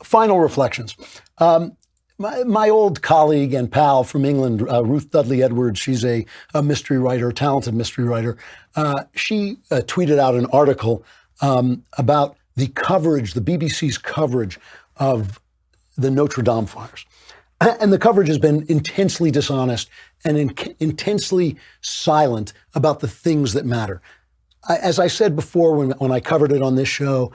Final reflections. My old colleague and pal from England, Ruth Dudley Edwards, she's a mystery writer, a talented mystery writer. She tweeted out an article about the coverage, the BBC's coverage of the Notre Dame fires. And the coverage has been intensely dishonest and intensely silent about the things that matter. As I said before when I covered it on this show,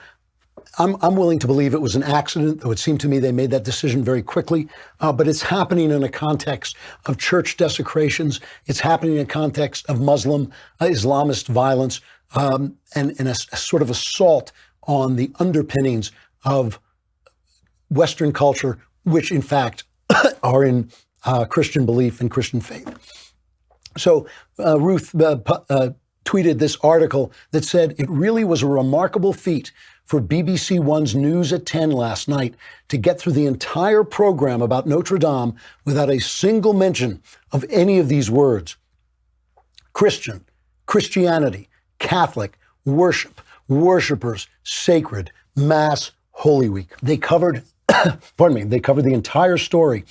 I'm willing to believe it was an accident, though it seemed to me they made that decision very quickly. But it's happening in a context of church desecrations. It's happening in a context of Muslim, Islamist violence, and a sort of assault on the underpinnings of Western culture, which in fact are in Christian belief and Christian faith. So Ruth tweeted this article that said, "It really was a remarkable feat for BBC One's News at 10 last night to get through the entire program about Notre Dame without a single mention of any of these words: Christian, Christianity, Catholic, worship, worshipers, sacred, Mass, Holy Week." They covered, they covered the entire story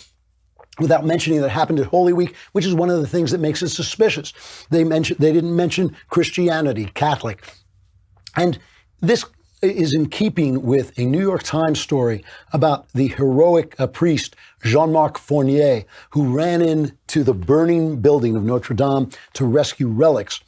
without mentioning that it happened at Holy Week, which is one of the things that makes it suspicious. They didn't mention Christianity, Catholic. And this is in keeping with a New York Times story about the heroic priest Jean-Marc Fournier, who ran into the burning building of Notre Dame to rescue relics.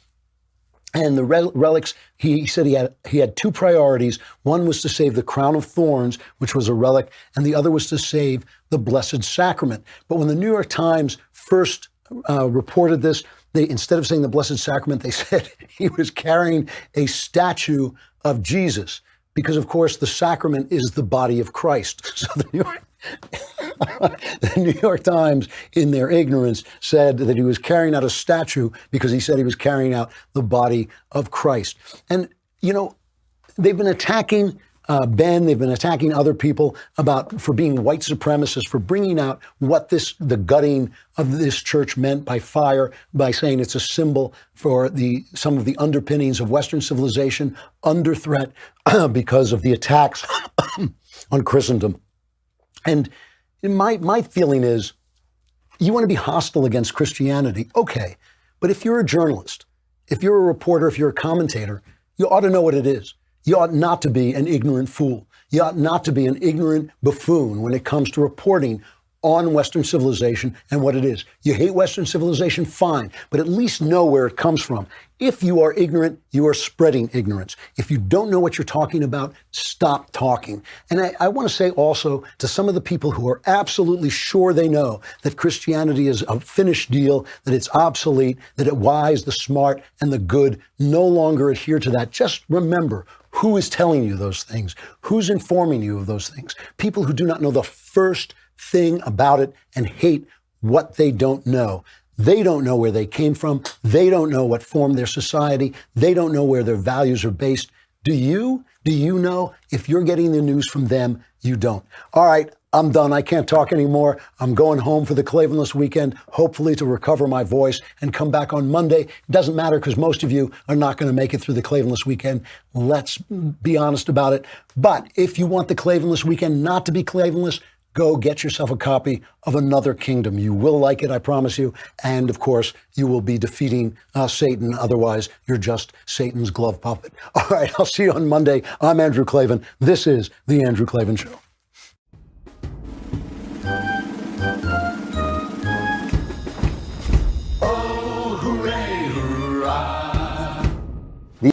And the relics, he said he had two priorities. One was to save the crown of thorns, which was a relic, and the other was to save the Blessed Sacrament. But when the New York Times first reported this, instead of saying the Blessed Sacrament, they said he was carrying a statue of Jesus, because of course the sacrament is the body of Christ. So the New York Times, in their ignorance, said that he was carrying out a statue because he said he was carrying out the body of Christ. And, you know, they've been attacking Ben, they've been attacking other people for being white supremacists, for bringing out what the gutting of this church meant by fire, by saying it's a symbol for some of the underpinnings of Western civilization under threat because of the attacks on Christendom. And my feeling is, you want to be hostile against Christianity, okay. But if you're a journalist, if you're a reporter, if you're a commentator, you ought to know what it is. You ought not to be an ignorant fool. You ought not to be an ignorant buffoon when it comes to reporting on Western civilization and what it is. You hate Western civilization, fine, but at least know where it comes from. If you are ignorant, you are spreading ignorance. If you don't know what you're talking about, stop talking. And I want to say also to some of the people who are absolutely sure they know that Christianity is a finished deal, that it's obsolete, that the wise, the smart, and the good no longer adhere to that. Just remember, who is telling you those things? Who's informing you of those things? People who do not know the first thing about it and hate what they don't know. They don't know where they came from. They don't know what formed their society. They don't know where their values are based. Do you? Do you know? If you're getting the news from them, you don't. All right, I'm done. I can't talk anymore. I'm going home for the Klavanless weekend, hopefully to recover my voice and come back on Monday. It doesn't matter because most of you are not going to make it through the Klavanless weekend. Let's be honest about it. But if you want the Klavanless weekend not to be Klavanless, go get yourself a copy of Another Kingdom. You will like it, I promise you. And of course, you will be defeating Satan. Otherwise, you're just Satan's glove puppet. All right, I'll see you on Monday. I'm Andrew Klavan. This is The Andrew Klavan Show.